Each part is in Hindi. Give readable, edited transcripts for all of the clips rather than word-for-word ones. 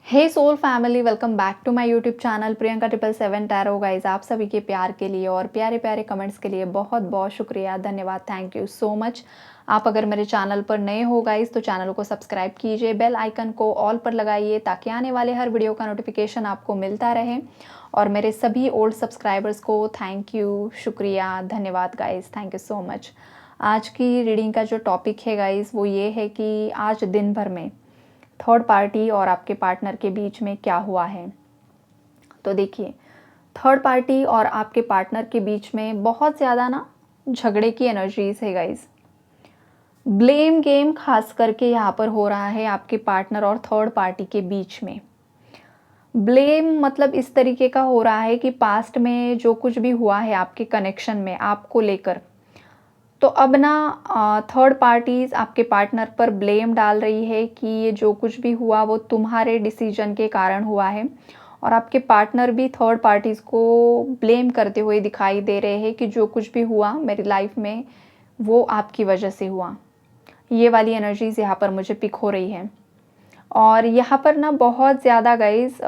Hey soul family, welcome back to my YouTube channel Priyanka 777 tarot. Guys, आप सभी के प्यार के लिए और प्यारे प्यारे कमेंट्स के लिए बहुत बहुत शुक्रिया, धन्यवाद, थैंक यू सो मच। आप अगर मेरे चैनल पर नए हो गाइज तो चैनल को सब्सक्राइब कीजिए, बेल आइकन को ऑल पर लगाइए ताकि आने वाले हर वीडियो का नोटिफिकेशन आपको मिलता रहे। और मेरे सभी ओल्ड सब्सक्राइबर्स को थैंक यू, शुक्रिया, धन्यवाद guys, thank you so much. आज की रीडिंग का जो टॉपिक है गाइज वो ये है कि आज दिन भर में थर्ड पार्टी और आपके पार्टनर के बीच में क्या हुआ है। तो देखिए, थर्ड पार्टी और आपके पार्टनर के बीच में बहुत ज़्यादा ना झगड़े की एनर्जीज है गाइज। ब्लेम गेम खास करके यहाँ पर हो रहा है आपके पार्टनर और थर्ड पार्टी के बीच में। ब्लेम मतलब इस तरीके का हो रहा है कि पास्ट में जो कुछ भी हुआ है आपके कनेक्शन में आपको लेकर, तो अब ना थर्ड पार्टीज आपके पार्टनर पर ब्लेम डाल रही है कि ये जो कुछ भी हुआ वो तुम्हारे डिसीजन के कारण हुआ है। और आपके पार्टनर भी थर्ड पार्टीज को ब्लेम करते हुए दिखाई दे रहे हैं कि जो कुछ भी हुआ मेरी लाइफ में वो आपकी वजह से हुआ। ये वाली एनर्जीज यहाँ पर मुझे पिक हो रही है। और यहाँ पर ना बहुत ज़्यादा गाइज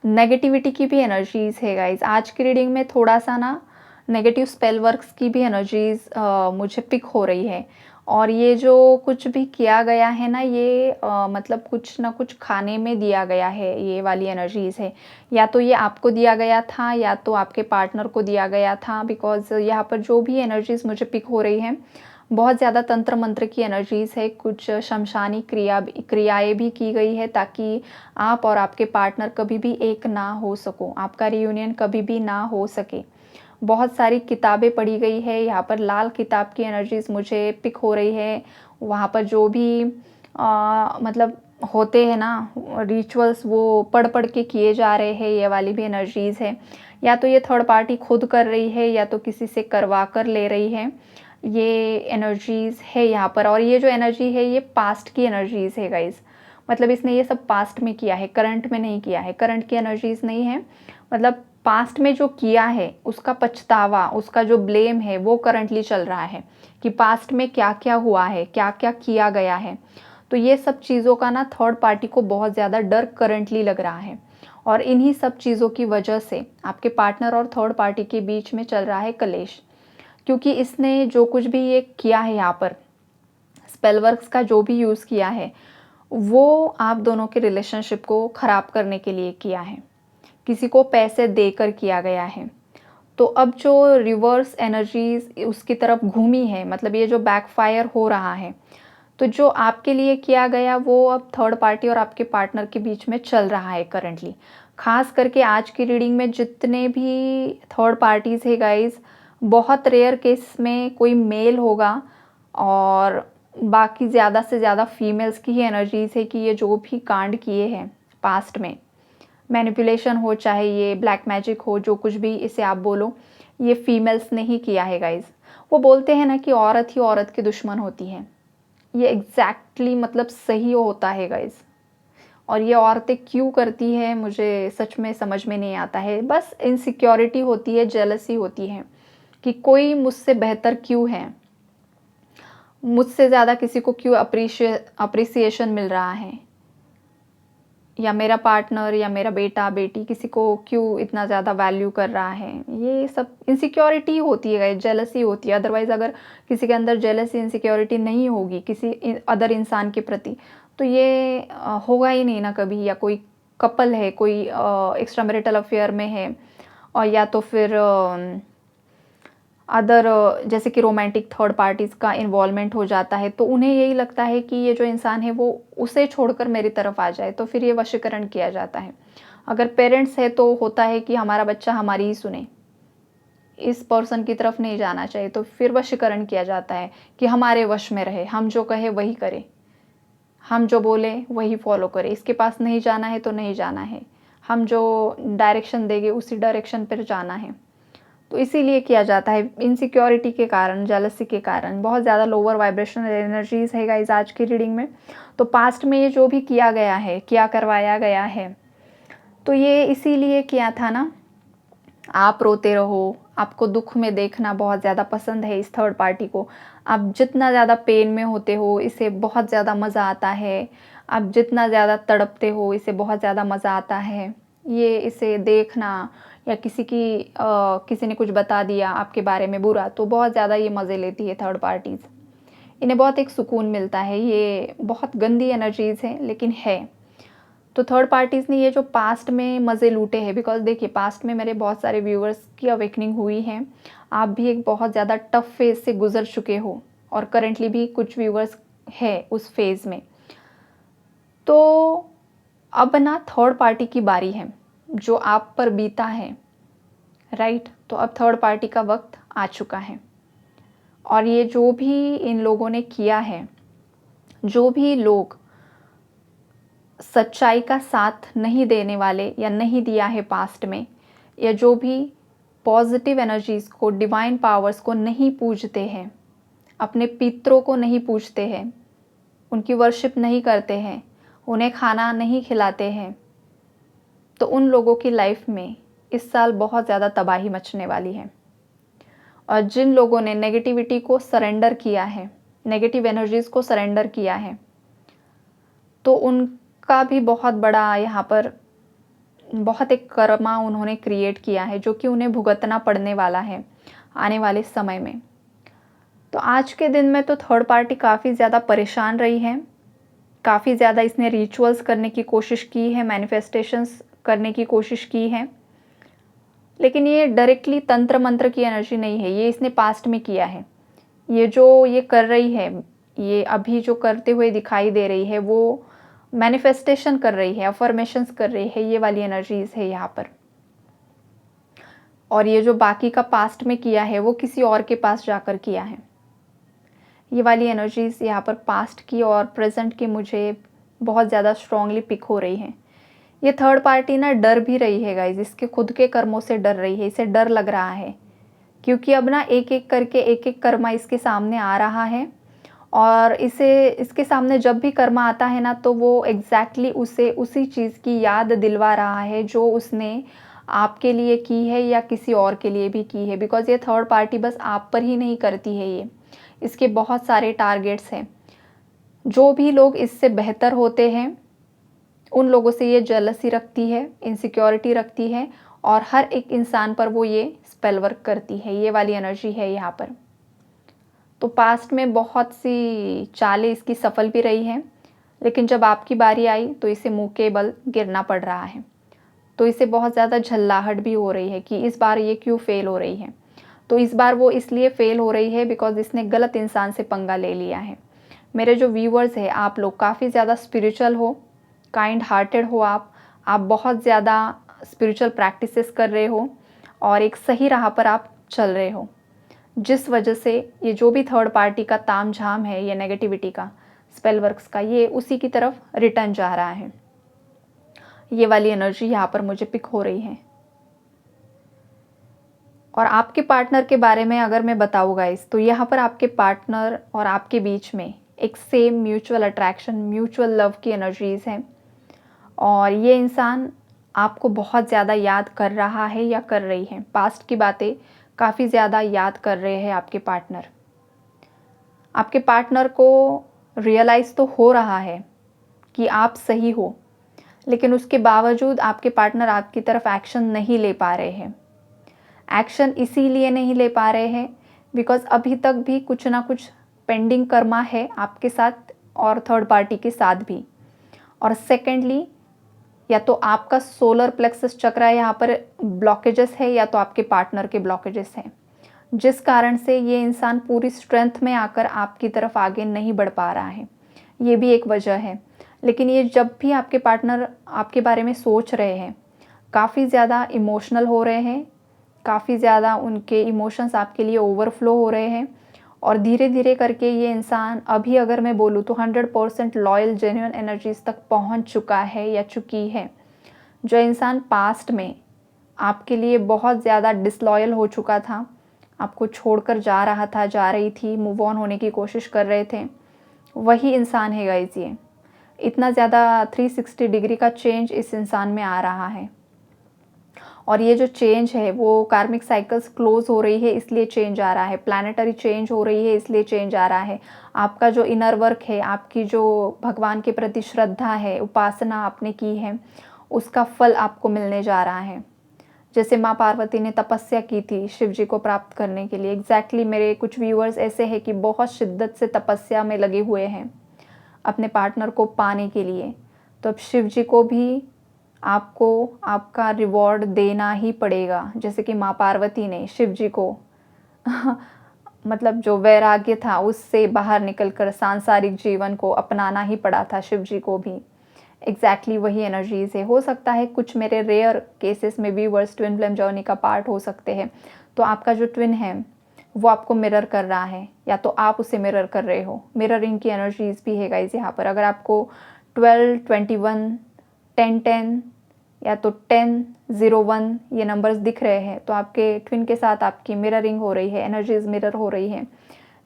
नेगेटिविटी की भी एनर्जीज है गाइज। आज की रीडिंग में थोड़ा सा ना नेगेटिव स्पेल वर्क्स की भी एनर्जीज मुझे पिक हो रही है। और ये जो कुछ भी किया गया है ना, ये मतलब कुछ ना कुछ खाने में दिया गया है, ये वाली एनर्जीज है। या तो ये आपको दिया गया था या तो आपके पार्टनर को दिया गया था, बिकॉज यहाँ पर जो भी एनर्जीज मुझे पिक हो रही है बहुत ज़्यादा तंत्र मंत्र की एनर्जीज है। कुछ शमशानी क्रियाएं भी की गई है ताकि आप और आपके पार्टनर कभी भी एक ना हो सको, आपका रियूनियन कभी भी ना हो सके। बहुत सारी किताबें पढ़ी गई है, यहाँ पर लाल किताब की एनर्जीज मुझे पिक हो रही है। वहाँ पर जो भी मतलब होते हैं ना रिचुअल्स, वो पढ़ पढ़ के किए जा रहे हैं, ये वाली भी एनर्जीज है। या तो ये थर्ड पार्टी खुद कर रही है या तो किसी से करवा कर ले रही है, ये एनर्जीज है यहाँ पर। और ये जो एनर्जी है ये पास्ट की एनर्जीज है गाइज। मतलब इसने ये सब पास्ट में किया है, करंट में नहीं किया है, करंट की एनर्जीज नहीं है। मतलब पास्ट में जो किया है उसका पछतावा, उसका जो ब्लेम है वो करंटली चल रहा है कि पास्ट में क्या क्या हुआ है, क्या क्या किया गया है। तो ये सब चीज़ों का ना थर्ड पार्टी को बहुत ज़्यादा डर करंटली लग रहा है। और इन्हीं सब चीज़ों की वजह से आपके पार्टनर और थर्ड पार्टी के बीच में चल रहा है कलेश। क्योंकि इसने जो कुछ भी ये किया है यहाँ पर, स्पेल वर्क्स का जो भी यूज़ किया है वो आप दोनों के रिलेशनशिप को ख़राब करने के लिए किया है, किसी को पैसे देकर किया गया है। तो अब जो रिवर्स एनर्जीज उसकी तरफ घूमी है, मतलब ये जो बैकफायर हो रहा है, तो जो आपके लिए किया गया वो अब थर्ड पार्टी और आपके पार्टनर के बीच में चल रहा है करंटली। खास करके आज की रीडिंग में जितने भी थर्ड पार्टीज है गाइज, बहुत रेयर केस में कोई मेल होगा और बाकी ज़्यादा से ज़्यादा फीमेल्स की ही एनर्जीज है कि ये जो भी कांड किए हैं पास्ट में, मैनिपुलेशन हो चाहे ये ब्लैक मैजिक हो, जो कुछ भी इसे आप बोलो, ये फीमेल्स ने ही किया है गाइज। वो बोलते हैं ना कि औरत ही औरत की दुश्मन होती है, ये एग्जैक्टली मतलब सही होता है गाइज। और ये औरतें क्यों करती है मुझे सच में समझ में नहीं आता है। बस इनसिक्योरिटी होती है, जेलसी होती है कि कोई मुझसे बेहतर क्यों है, मुझसे ज़्यादा किसी को क्यों अप्रिसिएशन मिल रहा है, या मेरा पार्टनर या मेरा बेटा बेटी किसी को क्यों इतना ज़्यादा वैल्यू कर रहा है। ये सब इनसिक्योरिटी होती है, जेलसी होती है। अदरवाइज़ अगर किसी के अंदर जेलसी इनसिक्योरिटी नहीं होगी किसी अदर इंसान के प्रति, तो ये होगा ही नहीं ना कभी। या कोई कपल है, कोई एक्स्ट्रा मैरिटल अफेयर में है, और या तो फिर अदर जैसे कि रोमांटिक थर्ड पार्टीज़ का इन्वॉल्वमेंट हो जाता है, तो उन्हें यही लगता है कि ये जो इंसान है वो उसे छोड़कर मेरी तरफ आ जाए, तो फिर ये वशीकरण किया जाता है। अगर पेरेंट्स है तो होता है कि हमारा बच्चा हमारी ही सुने, इस पर्सन की तरफ नहीं जाना चाहिए, तो फिर वशीकरण किया जाता है कि हमारे वश में रहे, हम जो कहे वही करे, हम जो बोले वही फॉलो करे, इसके पास नहीं जाना है तो नहीं जाना है, हम जो डायरेक्शन देंगे उसी डायरेक्शन पर जाना है। तो इसीलिए किया जाता है, इनसिक्योरिटी के कारण, जेलसी के कारण। बहुत ज़्यादा लोअर वाइब्रेशनल एनर्जीज है गाइस आज की रीडिंग में। तो पास्ट में ये जो भी किया गया है, क्या करवाया गया है, तो ये इसीलिए किया था ना, आप रोते रहो, आपको दुख में देखना बहुत ज़्यादा पसंद है इस थर्ड पार्टी को। आप जितना ज़्यादा पेन में होते हो इसे बहुत ज़्यादा मज़ा आता है आप जितना ज़्यादा तड़पते हो, इसे बहुत ज़्यादा मज़ा आता है, ये इसे देखना, या किसी ने कुछ बता दिया आपके बारे में बुरा, तो बहुत ज़्यादा ये मज़े लेती है थर्ड पार्टीज़। इन्हें बहुत एक सुकून मिलता है, ये बहुत गंदी एनर्जीज़ हैं लेकिन है। तो थर्ड पार्टीज़ ने ये जो पास्ट में मज़े लूटे हैं, बिकॉज़ देखिए पास्ट में मेरे बहुत सारे व्यूअर्स की अवेकनिंग हुई है। आप भी एक बहुत ज़्यादा टफ़ फ़ेज़ से गुज़र चुके हो और करंटली भी कुछ व्यूअर्स है उस फ़ेज़ में। तो अब ना थर्ड पार्टी की बारी है, जो आप पर बीता है, राइट? तो अब थर्ड पार्टी का वक़्त आ चुका है और ये जो भी इन लोगों ने किया है, जो भी लोग सच्चाई का साथ नहीं देने वाले या नहीं दिया है पास्ट में, या जो भी पॉजिटिव एनर्जीज़ को, डिवाइन पावर्स को नहीं पूजते हैं, अपने पितरों को नहीं पूजते हैं, उनकी वर्शिप नहीं करते हैं, उन्हें खाना नहीं खिलाते हैं, तो उन लोगों की लाइफ में इस साल बहुत ज़्यादा तबाही मचने वाली है। और जिन लोगों ने नेगेटिविटी को सरेंडर किया है, नेगेटिव एनर्जीज़ को सरेंडर किया है, तो उनका भी बहुत बड़ा यहाँ पर बहुत एक कर्मा उन्होंने क्रिएट किया है, जो कि उन्हें भुगतना पड़ने वाला है आने वाले समय में। तो आज के दिन में तो थर्ड पार्टी काफ़ी ज़्यादा परेशान रही है, काफ़ी ज़्यादा इसने रिचुअल्स करने की कोशिश की है, मैनिफेस्टेशंस करने की कोशिश की है, लेकिन ये डायरेक्टली तंत्र मंत्र की एनर्जी नहीं है, ये इसने पास्ट में किया है। ये जो ये कर रही है, ये अभी जो करते हुए दिखाई दे रही है, वो मैनिफेस्टेशन कर रही है, अफर्मेशंस कर रही है, ये वाली एनर्जीज़ है यहाँ पर। और ये जो बाकी का पास्ट में किया है, वो किसी और के पास जाकर किया है। ये वाली एनर्जीज़ यहाँ पर पास्ट की और प्रेजेंट की मुझे बहुत ज़्यादा स्ट्रॉन्गली पिक हो रही हैं। ये थर्ड पार्टी ना डर भी रही है गाइज़, इसके खुद के कर्मों से डर रही है, इसे डर लग रहा है, क्योंकि अब ना एक-एक करके एक-एक कर्मा इसके सामने आ रहा है और इसके सामने जब भी कर्मा आता है ना, तो वो एग्ज़ैक्टली उसे उसी चीज़ की याद दिलवा रहा है जो उसने आपके लिए की है या किसी और के लिए भी की है। बिकॉज़ ये थर्ड पार्टी बस आप पर ही नहीं करती है ये, इसके बहुत सारे टारगेट्स हैं। जो भी लोग इससे बेहतर होते हैं, उन लोगों से ये जेलसी रखती है, इनसिक्योरिटी रखती है और हर एक इंसान पर वो ये स्पेल वर्क करती है। ये वाली एनर्जी है यहाँ पर। तो पास्ट में बहुत सी चालें इसकी सफल भी रही हैं, लेकिन जब आपकी बारी आई तो इसे मुँह के बल गिरना पड़ रहा है। तो इसे बहुत ज़्यादा झल्लाहट भी हो रही है कि इस बार ये क्यों फ़ेल हो रही है। तो इस बार वो इसलिए फ़ेल हो रही है बिकॉज़ इसने गलत इंसान से पंगा ले लिया है। मेरे जो व्यूअर्स हैं, आप लोग काफ़ी ज़्यादा स्पिरिचुअल हो, काइंड हार्टेड हो आप बहुत ज़्यादा स्पिरिचुअल प्रैक्टिसेस कर रहे हो और एक सही राह पर आप चल रहे हो। जिस वजह से ये जो भी थर्ड पार्टी का तामझाम है, ये नेगेटिविटी का, स्पेल वर्क्स का, ये उसी की तरफ रिटर्न जा रहा है। ये वाली एनर्जी यहाँ पर मुझे पिक हो रही है। और आपके पार्टनर के बारे में अगर मैं बताऊँ गाइस, तो यहाँ पर आपके पार्टनर और आपके बीच में एक same mutual attraction, mutual love की एनर्जीज़ हैं और ये इंसान आपको बहुत ज़्यादा याद कर रहा है या कर रही है। पास्ट की बातें काफ़ी ज़्यादा याद कर रहे हैं आपके पार्टनर। आपके पार्टनर को रियलाइज़ तो हो रहा है कि आप सही हो, लेकिन उसके बावजूद आपके पार्टनर आपकी तरफ एक्शन नहीं ले पा रहे हैं। एक्शन इसीलिए नहीं ले पा रहे हैं बिकॉज़ अभी तक भी कुछ ना कुछ पेंडिंग कर्मा है आपके साथ और थर्ड पार्टी के साथ भी। और सेकेंडली, या तो आपका सोलर प्लेक्सस चक्र यहाँ पर ब्लॉकेजेस है या तो आपके पार्टनर के ब्लॉकेजेस हैं, जिस कारण से ये इंसान पूरी स्ट्रेंथ में आकर आपकी तरफ आगे नहीं बढ़ पा रहा है। ये भी एक वजह है। लेकिन ये जब भी आपके पार्टनर आपके बारे में सोच रहे हैं, काफ़ी ज़्यादा इमोशनल हो रहे हैं, काफ़ी ज़्यादा उनके इमोशंस आपके लिए ओवरफ्लो हो रहे हैं और धीरे धीरे करके ये इंसान, अभी अगर मैं बोलूँ तो 100% लॉयल जेन्युइन एनर्जीज़ तक पहुंच चुका है या चुकी है। जो इंसान पास्ट में आपके लिए बहुत ज़्यादा डिसलॉयल हो चुका था, आपको छोड़कर जा रहा था, जा रही थी, मूव ऑन होने की कोशिश कर रहे थे, वही इंसान है गाइस ये। इतना ज़्यादा 360 डिग्री का चेंज इस इंसान में आ रहा है और ये जो चेंज है वो कार्मिक साइकिल्स क्लोज हो रही है इसलिए चेंज आ रहा है, प्लानिटरी चेंज हो रही है इसलिए चेंज आ रहा है। आपका जो इनर वर्क है, आपकी जो भगवान के प्रति श्रद्धा है, उपासना आपने की है, उसका फल आपको मिलने जा रहा है। जैसे माँ पार्वती ने तपस्या की थी शिव जी को प्राप्त करने के लिए, एग्जैक्टली मेरे कुछ व्यूअर्स ऐसे हैं कि बहुत शिद्दत से तपस्या में लगे हुए हैं अपने पार्टनर को पाने के लिए। तो अब शिव जी को भी आपको आपका रिवॉर्ड देना ही पड़ेगा, जैसे कि माँ पार्वती ने शिव जी को मतलब जो वैराग्य था उससे बाहर निकलकर सांसारिक जीवन को अपनाना ही पड़ा था शिव जी को भी। एग्जैक्टली वही एनर्जीज है। हो सकता है कुछ मेरे रेयर केसेस में व्यूअर्स ट्विन फ्लेम जर्नी का पार्ट हो सकते हैं, तो आपका जो ट्विन है वो आपको मिरर कर रहा है या तो आप उसे मिरर कर रहे हो। मिररिंग की एनर्जीज भी है गाइस यहाँ पर। अगर आपको 12, 21, 10, 10 या तो 10, 01 ये नंबर्स दिख रहे हैं तो आपके ट्विन के साथ आपकी मिररिंग हो रही है, एनर्जीज मिरर हो रही है,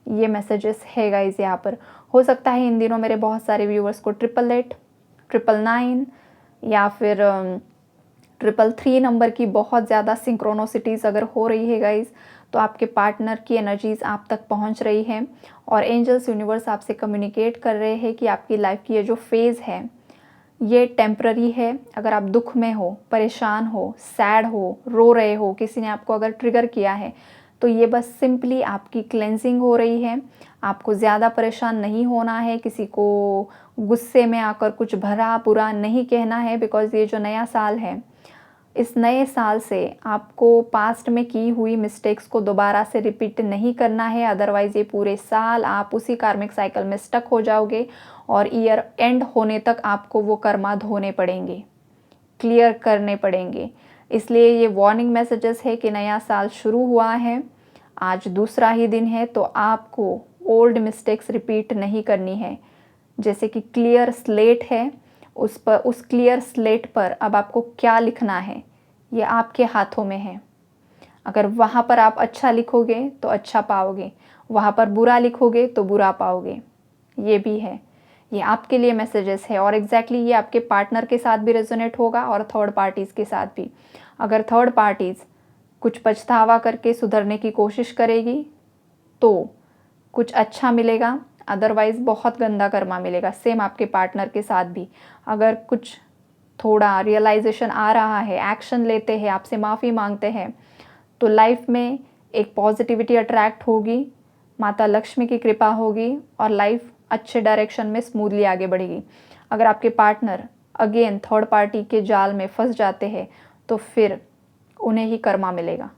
ये मैसेजेस है गाइस यहाँ पर। हो सकता है इन दिनों मेरे बहुत सारे व्यूअर्स को 888, 999 या फिर 333 नंबर की बहुत ज़्यादा सिंक्रोनोसिटीज़ अगर हो रही है गाइस, तो आपके पार्टनर की एनर्जीज़ आप तक पहुंच रही है और एंजल्स यूनिवर्स आपसे कम्युनिकेट कर रहे हैं कि आपकी लाइफ की ये जो फेज़ है ये टेम्प्ररी है। अगर आप दुख में हो, परेशान हो, सैड हो, रो रहे हो, किसी ने आपको अगर ट्रिगर किया है, तो ये बस सिंपली आपकी क्लेंजिंग हो रही है। आपको ज़्यादा परेशान नहीं होना है, किसी को गुस्से में आकर कुछ भला बुरा नहीं कहना है, बिकॉज़ ये जो नया साल है, इस नए साल से आपको पास्ट में की हुई मिस्टेक्स को दोबारा से रिपीट नहीं करना है। अदरवाइज़ ये पूरे साल आप उसी कार्मिक साइकिल में स्टक हो जाओगे और ईयर एंड होने तक आपको वो कर्मा धोने पड़ेंगे, क्लियर करने पड़ेंगे। इसलिए ये वार्निंग मैसेजेस है कि नया साल शुरू हुआ है, आज दूसरा ही दिन है, तो आपको ओल्ड मिस्टेक्स रिपीट नहीं करनी है। जैसे कि क्लियर स्लेट है, उस क्लियर स्लेट पर अब आपको क्या लिखना है ये आपके हाथों में है। अगर वहाँ पर आप अच्छा लिखोगे तो अच्छा पाओगे, वहाँ पर बुरा लिखोगे तो बुरा पाओगे, ये भी है। ये आपके लिए मैसेजेस है और एग्जैक्टली ये आपके पार्टनर के साथ भी रेजोनेट होगा और थर्ड पार्टीज़ के साथ भी। अगर थर्ड पार्टीज़ कुछ पछतावा करके सुधरने की कोशिश करेगी तो कुछ अच्छा मिलेगा, अदरवाइज़ बहुत गंदा कर्मा मिलेगा। सेम आपके पार्टनर के साथ भी अगर कुछ थोड़ा रियलाइजेशन आ रहा है, एक्शन लेते हैं, आपसे माफ़ी मांगते हैं, तो लाइफ में एक पॉजिटिविटी अट्रैक्ट होगी, माता लक्ष्मी की कृपा होगी और लाइफ अच्छे डायरेक्शन में स्मूथली आगे बढ़ेगी। अगर आपके पार्टनर अगेन थर्ड पार्टी के जाल में फंस जाते हैं तो फिर उन्हें ही कर्मा मिलेगा।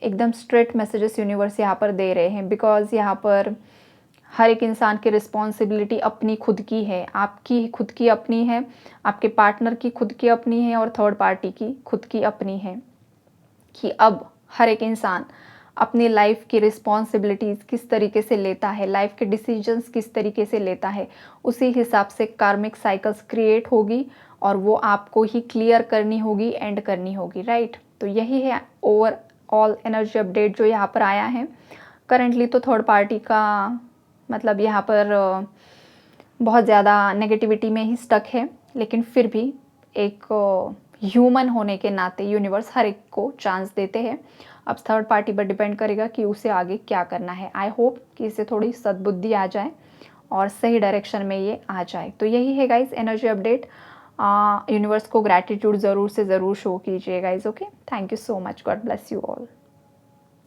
एकदम स्ट्रेट मैसेजेस यूनिवर्स यहाँ पर दे रहे हैं, बिकॉज़ यहाँ पर हर एक इंसान की रिस्पॉन्सिबिलिटी अपनी खुद की है, आपकी खुद की अपनी है, आपके पार्टनर की खुद की अपनी है और थर्ड पार्टी की खुद की अपनी है, कि अब हर एक इंसान अपनी लाइफ की रिस्पॉन्सिबिलिटीज़ किस तरीके से लेता है, लाइफ के डिसीजंस किस तरीके से लेता है, उसी हिसाब से कार्मिक साइकिल्स क्रिएट होगी और वो आपको ही क्लियर करनी होगी, एंड करनी होगी, राइट। तो यही है ओवरऑल एनर्जी अपडेट जो यहाँ पर आया है। करंटली तो थर्ड पार्टी का मतलब यहाँ पर बहुत ज़्यादा नेगेटिविटी में ही स्टक है, लेकिन फिर भी एक ह्यूमन होने के नाते यूनिवर्स हर एक को चांस देते हैं। अब थर्ड पार्टी पर डिपेंड करेगा कि उसे आगे क्या करना है। आई होप कि इसे थोड़ी सद्बुद्धि आ जाए और सही डायरेक्शन में ये आ जाए। तो यही है गाइस एनर्जी अपडेट। यूनिवर्स को ग्रैटिट्यूड ज़रूर से ज़रूर शो कीजिए guys. Okay, thank you so much, God bless you all.